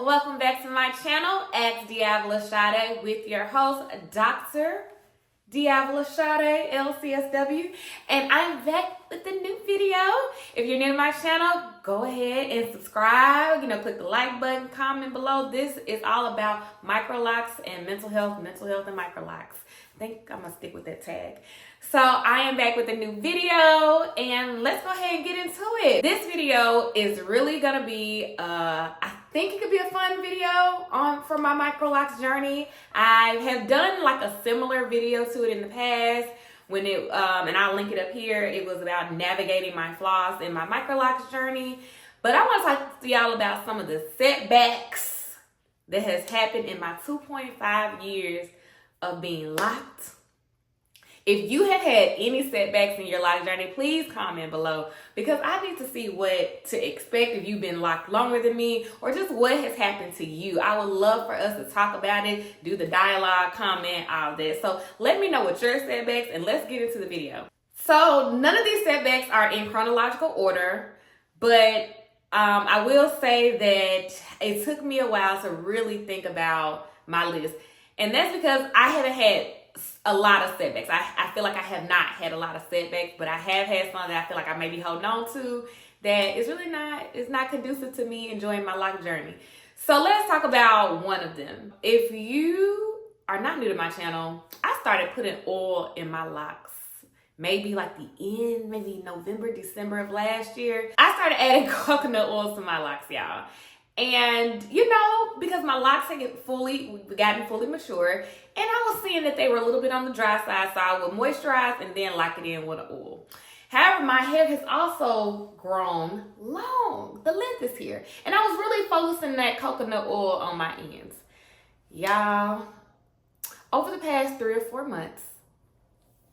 welcome back to my channel, Ask DeAvila Sadé, with your host, Dr. DeAvila Sadé, LCSW, and I'm back with a new video. If you're new to my channel, go ahead and subscribe, click the like button, comment below. This is all about Microlocs and mental health and Microlocs. I think I'm gonna stick with that tag. So I am back with a new video and let's go ahead and get into it. This video is really gonna be, I think it could be a fun video for my Microlocs journey. I have done like a similar video to it in the past when and I'll link it up here. It was about navigating my flaws in my Microlocs journey. But I want to talk to y'all about some of the setbacks that has happened in my 2.5 years of being locked. If you have had any setbacks in your lock journey, please comment below because I need to see what to expect if you've been locked longer than me or just what has happened to you. I would love for us to talk about it, do the dialogue, comment, all that. So let me know what your setbacks and let's get into the video. So none of these setbacks are in chronological order, but I will say that it took me a while to really think about my list. And that's because I haven't had a lot of setbacks. I feel like I have not had a lot of setbacks, but I have had some that I feel like I may be holding on to that is really not conducive to me enjoying my lock journey. So let's talk about one of them. If you are not new to my channel, I started putting oil in my locks maybe maybe November, December of last year. I started adding coconut oil to my locks, y'all. And because my locks had gotten fully mature, and I was seeing that they were a little bit on the dry side, so I would moisturize and then lock it in with an oil. However, my hair has also grown long. The length is here. And I was really focusing that coconut oil on my ends. Y'all, over the past 3 or 4 months,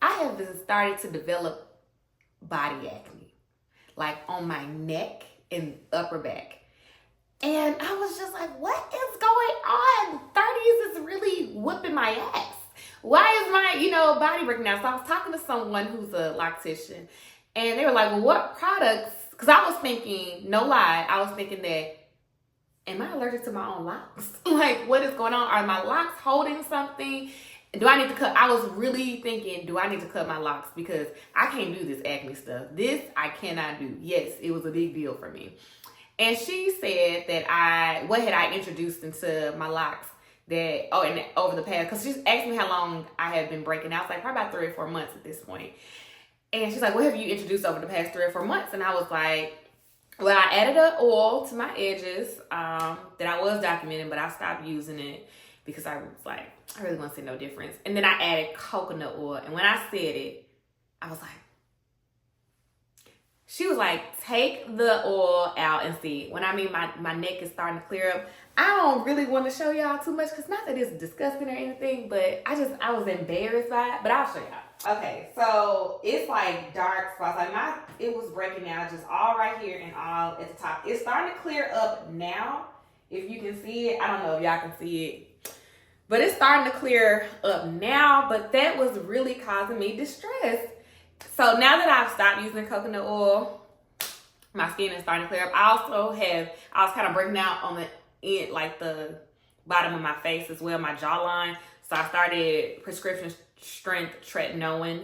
I have started to develop body acne, like on my neck and upper back. And I was just like, what is going on? 30s is really whooping my ass. Why is my, body breaking down? So I was talking to someone who's a loctician and they were like, well, what products? Because I was thinking, no lie, I was thinking that, am I allergic to my own locks? Like, what is going on? Are my locks holding something? Do I need to cut? I was really thinking, do I need to cut my locks? Because I can't do this acne stuff. This I cannot do. Yes, it was a big deal for me. And she said that what had I introduced into my locks and over the past, because she asked me how long I had been breaking out. I was like, probably about 3 or 4 months at this point. And she's like, what have you introduced over the past 3 or 4 months? And I was like, well, I added an oil to my edges that I was documenting, but I stopped using it because I was like, I really want to see no difference. And then I added coconut oil. And when I said it, I was like, she was like, take the oil out and see. When I mean my neck is starting to clear up, I don't really want to show y'all too much because not that it's disgusting or anything, but I was embarrassed by it, but I'll show y'all. Okay, so it's like dark spots. Like it was breaking out just all right here and all at the top. It's starting to clear up now. If you can see it, I don't know if y'all can see it, but it's starting to clear up now, but that was really causing me distress. So now that I've stopped using coconut oil, my skin is starting to clear up. I was kind of breaking out on the end, like the bottom of my face as well, my jawline. So I started prescription strength tretinoin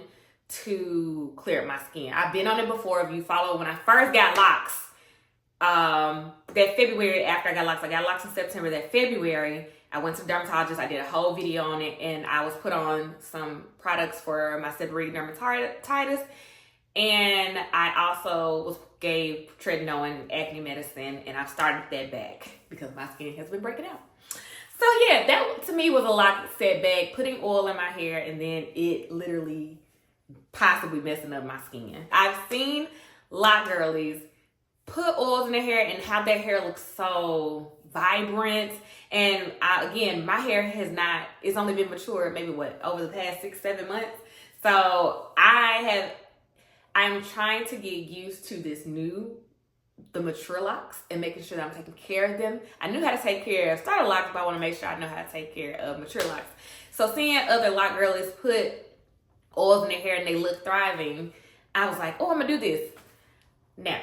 to clear up my skin. I've been on it before. If you follow, when I first got locks, that February after I got locks in September, that February, I went to the dermatologist. I did a whole video on it and I was put on some products for my seborrheic dermatitis. And I also gave tretinoin acne medicine and I've started that back because my skin has been breaking out. So yeah, that to me was a lot of setback, putting oil in my hair and then it literally possibly messing up my skin. I've seen lock girlies put oils in their hair and how their hair looks so vibrant. And again, my hair it's only been mature maybe over the past 6-7 months. So I'm trying to get used to the mature locks and making sure that I'm taking care of them. I knew how to take care of starter locks, but I want to make sure I know how to take care of mature locks. So seeing other lock girlies put oils in their hair and they look thriving, I was like, oh, I'm gonna do this. Now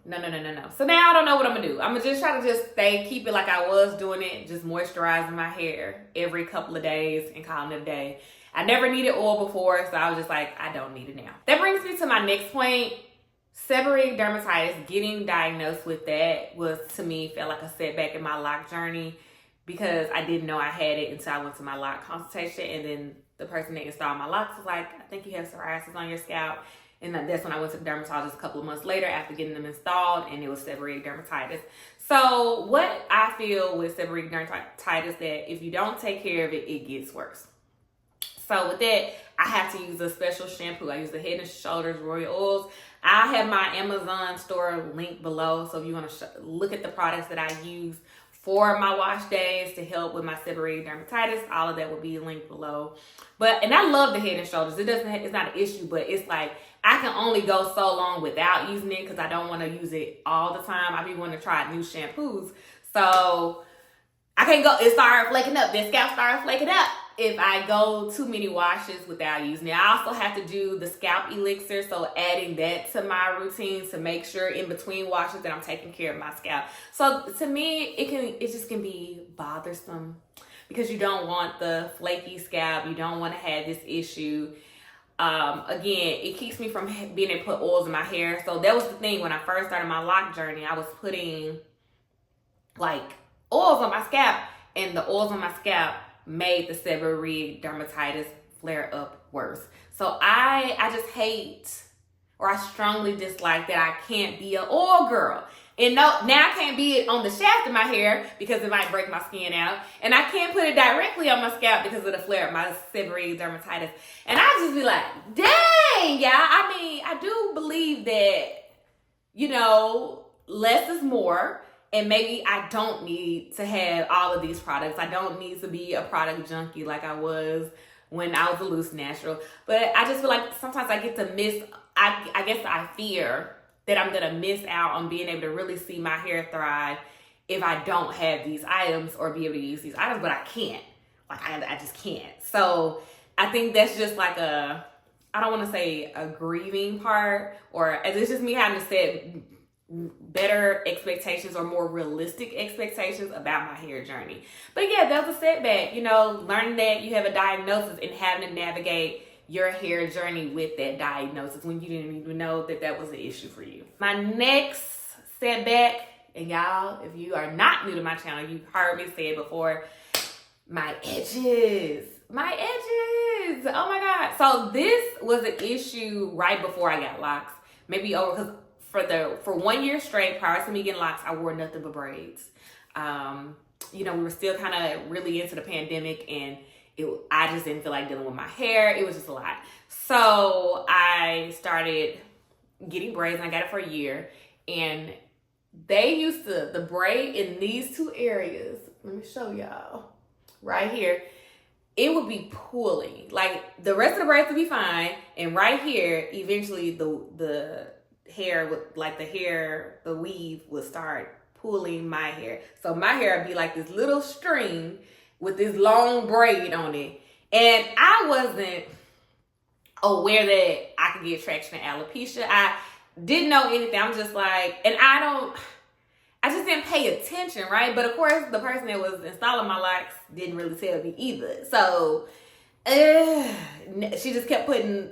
No. So now I don't know what I'm gonna do. I'm gonna just try to keep it like I was doing it, just moisturizing my hair every couple of days and calling it a day. I never needed oil before, so I was just like, I don't need it now. That brings me to my next point. Seborrheic dermatitis, getting diagnosed with that to me, felt like a setback in my lock journey because I didn't know I had it until I went to my lock consultation, and then the person that installed my locks was like, I think you have psoriasis on your scalp. And that's when I went to the dermatologist a couple of months later after getting them installed, and it was seborrheic dermatitis. So what I feel with seborrheic dermatitis, that if you don't take care of it, it gets worse. So with that, I have to use a special shampoo. I use the Head & Shoulders Royal Oils. I have my Amazon store linked below. So if you want to look at the products that I use for my wash days to help with my seborrheic dermatitis, all of that will be linked below. And I love the Head & Shoulders. It's not an issue, but it's like I can only go so long without using it because I don't want to use it all the time. I be wanting to try new shampoos. So I can't go, it started flaking up. The scalp started flaking up if I go too many washes without using it. I also have to do the scalp elixir, so adding that to my routine to make sure in between washes that I'm taking care of my scalp. So to me, it just can be bothersome because you don't want the flaky scalp. You don't want to have this issue. Again, it keeps me from being able to put oils in my hair. So that was the thing when I first started my lock journey. I was putting like oils on my scalp, and the oils on my scalp made the seborrheic dermatitis flare up worse. So I just hate, or I strongly dislike that I can't be an oil girl. And now I can't be it on the shaft of my hair because it might break my skin out. And I can't put it directly on my scalp because of the flare of my seborrheic dermatitis. And I just be like, dang, y'all. I mean, I do believe that, less is more. And maybe I don't need to have all of these products. I don't need to be a product junkie like I was when I was a loose natural. But I just feel like sometimes I get to miss, I guess I fear that I'm going to miss out on being able to really see my hair thrive if I don't have these items or be able to use these items, but I can't. Like, I just can't. So I think that's just like I don't want to say a grieving part, or it's just me having to set better expectations or more realistic expectations about my hair journey. But yeah, that was a setback, learning that you have a diagnosis and having to navigate your hair journey with that diagnosis when you didn't even know that was an issue for you. My next setback, and y'all, if you are not new to my channel, you've heard me say it before, my edges. My edges. Oh my God. So this was an issue right before I got locks. Maybe over, because for 1 year straight prior to me getting locks, I wore nothing but braids. We were still kind of really into the pandemic, and I just didn't feel like dealing with my hair. It was just a lot. So I started getting braids, and I got it for a year. And they used to, the braid in these two areas, let me show y'all, right here, it would be pulling. Like, the rest of the braids would be fine. And right here, eventually the hair would, the weave would start pulling my hair. So my hair would be like this little string with this long braid on it. And I wasn't aware that I could get traction in alopecia. I didn't know anything. I'm just like, and I just didn't pay attention, right? But of course, the person that was installing my locks didn't really tell me either. So she just kept putting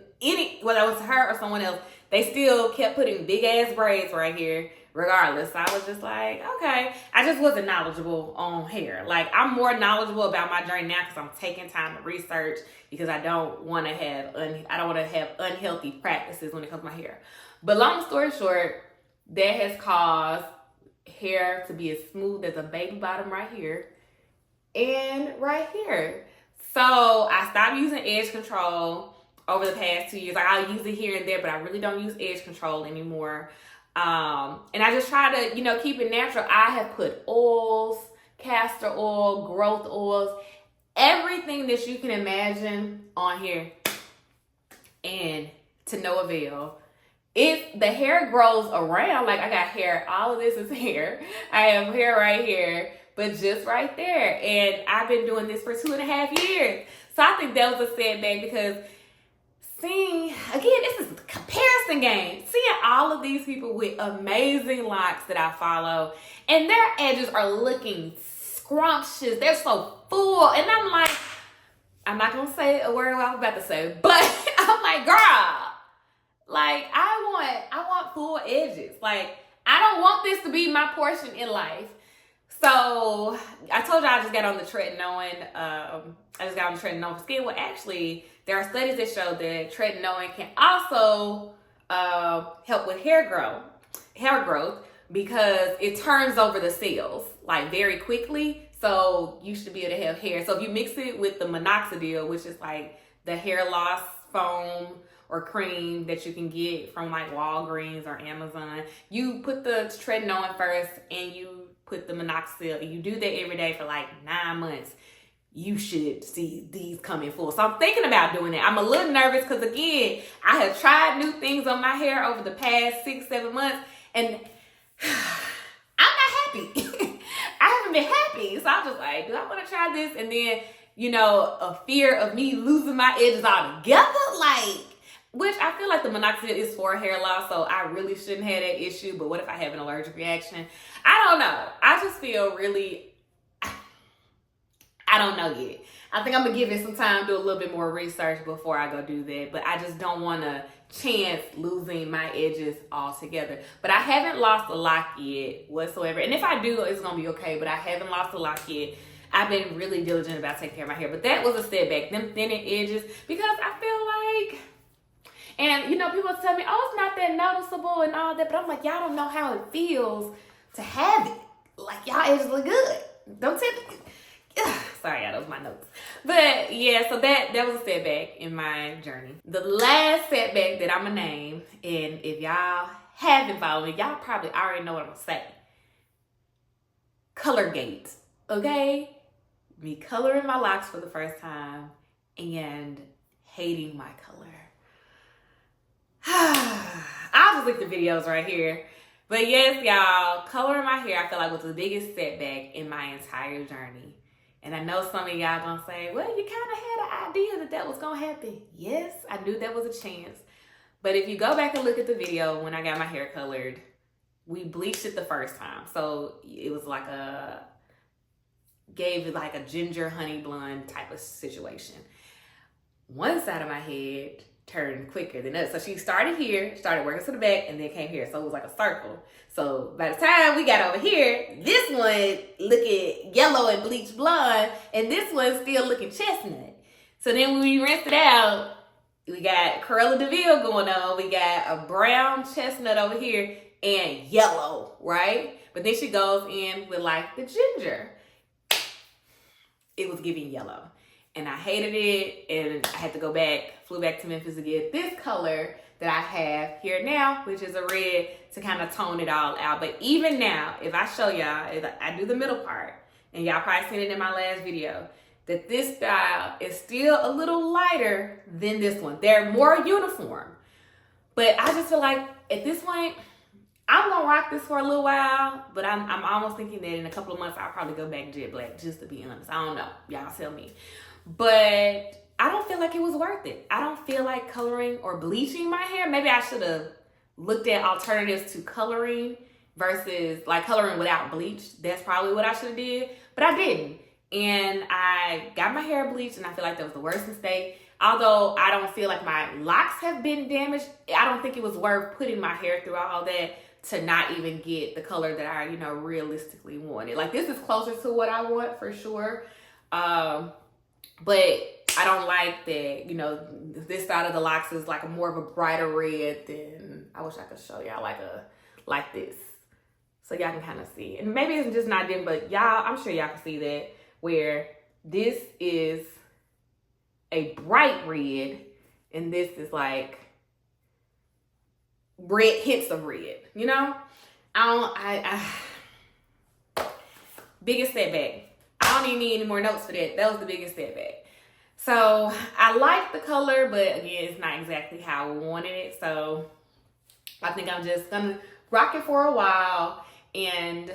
whether it was her or someone else, they still kept putting big ass braids right here regardless. So I was just like, okay. I just wasn't knowledgeable on hair. Like, I'm more knowledgeable about my journey now because I'm taking time to research, because I don't want to have unhealthy practices when it comes to my hair. But long story short, that has caused hair to be as smooth as a baby bottom right here and right here. So I stopped using edge control over the past 2 years. Like, I'll use it here and there, but I really don't use edge control anymore. And I just try to, keep it natural. I have put oils, castor oil, growth oils, everything that you can imagine on here, and to no avail. The hair grows around. Like, I got hair, all of this is hair. I have hair right here, but just right there. And I've been doing this for 2.5 years. So I think that was a setback, because seeing, again, this is a comparison game. Seeing all of these people with amazing locks that I follow, and their edges are looking scrumptious. They're so full. And I'm like, I'm not going to say a word I was about to say, but I'm like, girl, like, I want full edges. Like, I don't want this to be my portion in life. So I told you I just got on the tretinoin. For skin. Well, actually, there are studies that show that tretinoin can also help with hair growth because it turns over the cells like very quickly. So you should be able to have hair. So if you mix it with the minoxidil, which is like the hair loss foam or cream that you can get from like Walgreens or Amazon, you put the tretinoin first and you put the minoxidil, and you do that every day for like 9 months. You should see these come in full. So I'm thinking about doing that. I'm a little nervous because, again, I have tried new things on my hair over the past 6-7 months, and I'm not happy. I haven't been happy. So I'm just like, do I want to try this? And then, a fear of me losing my edges altogether, which I feel like the minoxidil is for hair loss, so I really shouldn't have that issue. But what if I have an allergic reaction? I don't know. I just feel really, I don't know yet. I think I'm going to give it some time, do a little bit more research before I go do that. But I just don't want to chance losing my edges altogether. But I haven't lost a lock yet whatsoever. And if I do, it's going to be okay. But I haven't lost a lock yet. I've been really diligent about taking care of my hair. But that was a setback, them thinning edges, because I feel like, and people tell me, oh, it's not that noticeable and all that. But I'm like, y'all don't know how it feels to have it. Like, y'all edges look good. Don't tell me. Sorry, y'all, those was my notes. But yeah, so that was a setback in my journey. The last setback that I'm gonna name, and if y'all haven't followed me, y'all probably already know what I'm gonna say. Color gate, okay? Me coloring my locks for the first time and hating my color. I'll just link the videos right here. But yes, y'all, coloring my hair, I feel like was the biggest setback in my entire journey. And I know some of y'all gonna say, well, you kind of had an idea that was gonna happen. Yes, I knew that was a chance. But if you go back and look at the video when I got my hair colored, we bleached it the first time. So it was like gave it like a ginger honey blonde type of situation. One side of my head turned quicker than others. So she started here, started working to the back, and then came here. So it was like a circle. So by the time we got over here, this one looking yellow and bleached blonde, and this one's still looking chestnut. So then when we rinsed it out, we got Cruella DeVille going on. We got a brown chestnut over here and yellow, right? But then she goes in with like the ginger. It was giving yellow. And I hated it, and I had to go back, flew back to Memphis to get this color that I have here now, which is a red, to kind of tone it all out. But even now, if I show y'all, if I do the middle part, and y'all probably seen it in my last video, that this style is still a little lighter than this one. They're more uniform. But I just feel like at this point, I'm gonna rock this for a little while, but I'm almost thinking that in a couple of months, I'll probably go back jet black, just to be honest. I don't know. Y'all tell me. But I don't feel like it was worth it. I don't feel like coloring or bleaching my hair. Maybe I should have looked at alternatives to coloring versus like coloring without bleach. That's probably what I should have did, but I didn't. And I got my hair bleached, and I feel like that was the worst mistake. Although I don't feel like my locks have been damaged, I don't think it was worth putting my hair through all that to not even get the color that I, realistically wanted. Like, this is closer to what I want for sure. But I don't like that, this side of the locks is like more of a brighter red than, I wish I could show y'all like this. So y'all can kind of see. And maybe it's just not them, but y'all, I'm sure y'all can see that, where this is a bright red and this is like red, hints of red, biggest setback. I don't even need any more notes for that. That was the biggest setback. So I like the color, but again, it's not exactly how I wanted it. So I think I'm just gonna rock it for a while and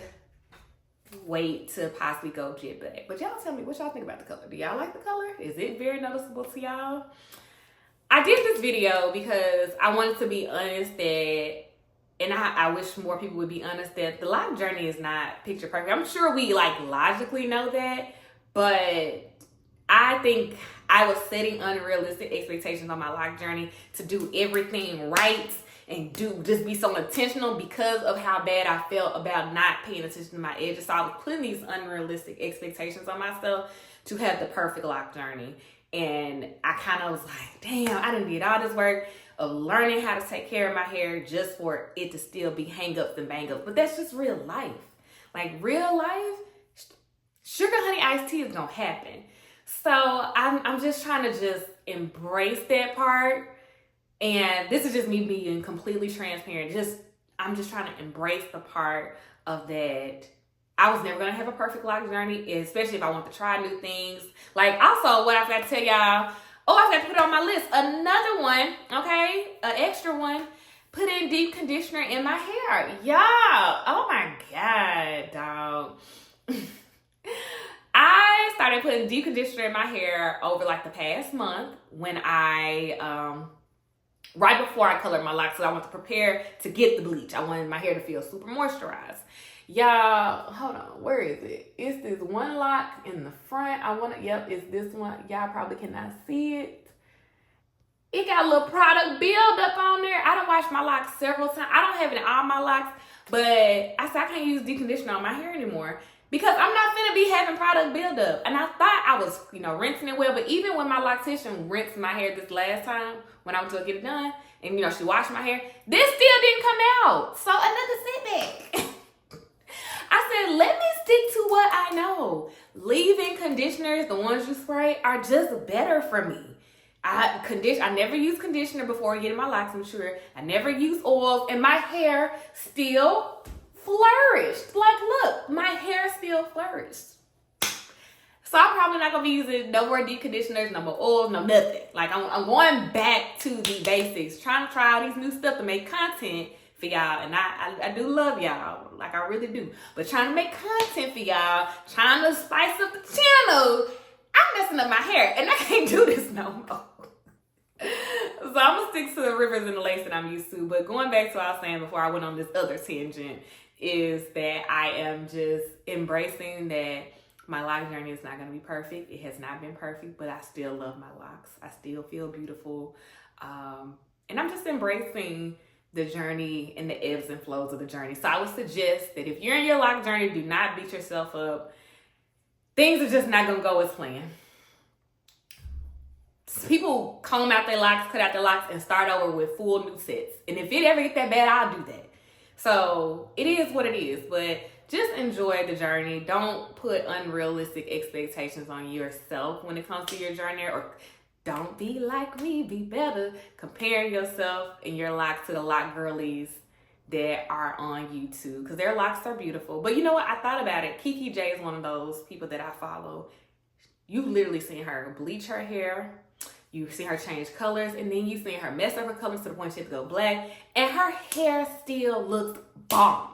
wait to possibly go jet black. But y'all tell me what y'all think about the color. Do y'all like the color? Is it very noticeable to y'all? I did this video because I wanted to be honest that, and I wish more people would be honest that the lock journey is not picture perfect. I'm sure we like logically know that, but I think I was setting unrealistic expectations on my lock journey to do everything right and just be so intentional because of how bad I felt about not paying attention to my edges. So I was putting these unrealistic expectations on myself to have the perfect lock journey. And I kind of was like, damn, I done did all this work of learning how to take care of my hair just for it to still be hang-ups and bang-ups. But that's just real life. Like real life, sugar honey iced tea is gonna happen. So I'm just trying to just embrace that part. And this is just me being completely transparent. I'm just trying to embrace the part of that. I was never gonna have a perfect lock journey, especially if I want to try new things. Like also what I forgot to tell y'all, I forgot to put it on my list. Another one, okay, an extra one, put in deep conditioner in my hair. Y'all, oh my God, dog. I started putting deep conditioner in my hair over like the past month when right before I colored my locks, so I want to prepare to get the bleach. I wanted my hair to feel super moisturized. Y'all, hold on, where is it? It's this one lock in the front. Yep, it's this one. Y'all probably cannot see it. It got a little product buildup on there. I done washed my locks several times. I don't have it in all my locks, but I said I can't use deep conditioner on my hair anymore because I'm not finna be having product buildup. And I thought I was, rinsing it well, but even when my loctician rinsed my hair this last time, when I went to go get it done, and she washed my hair, this still didn't come out. So another setback. I said, let me stick to what I know. Leave-in conditioners, the ones you spray, are just better for me. I never used conditioner before getting my locks matured. I never used oils, and my hair still flourished. Like, look, my hair still flourished. So I'm probably not gonna be using no more deep conditioners, no more oils, no nothing. Like I'm going back to the basics, trying to try all these new stuff to make content for y'all. And I do love y'all, like I really do. But trying to make content for y'all, trying to spice up the channel, I'm messing up my hair, and I can't do this no more. So I'm gonna stick to the rivers and the lakes that I'm used to. But going back to what I was saying before I went on this other tangent, is that I am just embracing that my lock journey is not going to be perfect. It has not been perfect, but I still love my locks. I still feel beautiful. And I'm just embracing the journey and the ebbs and flows of the journey. So I would suggest that if you're in your lock journey, do not beat yourself up. Things are just not going to go as planned. People comb out their locks, cut out their locks, and start over with full new sets. And if it ever gets that bad, I'll do that. So it is what it is, but just enjoy the journey. Don't put unrealistic expectations on yourself when it comes to your journey, or don't be like me, be better. Comparing yourself and your locks to the lock girlies that are on YouTube, because their locks are beautiful. But you know what? I thought about it. Kiki J is one of those people that I follow. You've literally seen her bleach her hair. You've seen her change colors, and then you've seen her mess up her colors to the point she had to go black, and her hair still looks bomb.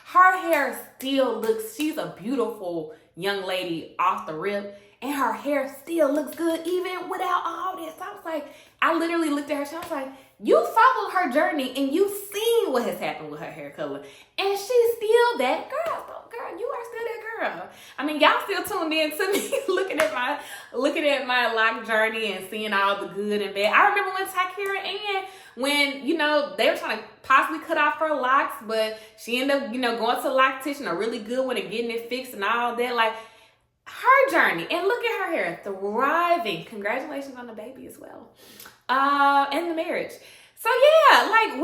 Her hair still looks, she's a beautiful young lady off the rip, and her hair still looks good even without all this. I was like, I literally looked at her, I was like, you followed her journey and you've seen what has happened with her hair color, and she's still that girl. So girl, you are still that girl. I mean, y'all still tuned in to me looking at my lock journey and seeing all the good and bad. I remember when Takira Ann, when, they were trying to possibly cut off her locks, but she ended up, going to a loctician, a really good one, and getting it fixed and all that. Like, her journey, and look at her hair, thriving. Congratulations on the baby as well. And the marriage. So yeah, like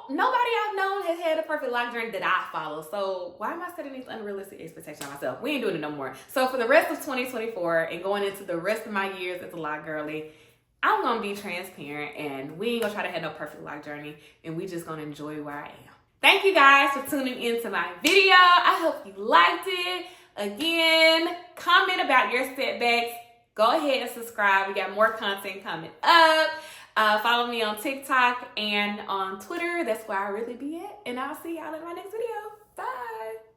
nobody I've known has had a perfect lock journey that I follow. So why am I setting these unrealistic expectations on myself? We ain't doing it no more. So for the rest of 2024 and going into the rest of my years as a lock girly, I'm gonna be transparent, and we ain't gonna try to have no perfect lock journey, and we just gonna enjoy where I am. Thank you guys for tuning into my video. I hope you liked it. Again, comment about your setbacks. Go ahead and subscribe. We got more content coming up. Follow me on TikTok and on Twitter. That's where I really be at. And I'll see y'all in my next video. Bye.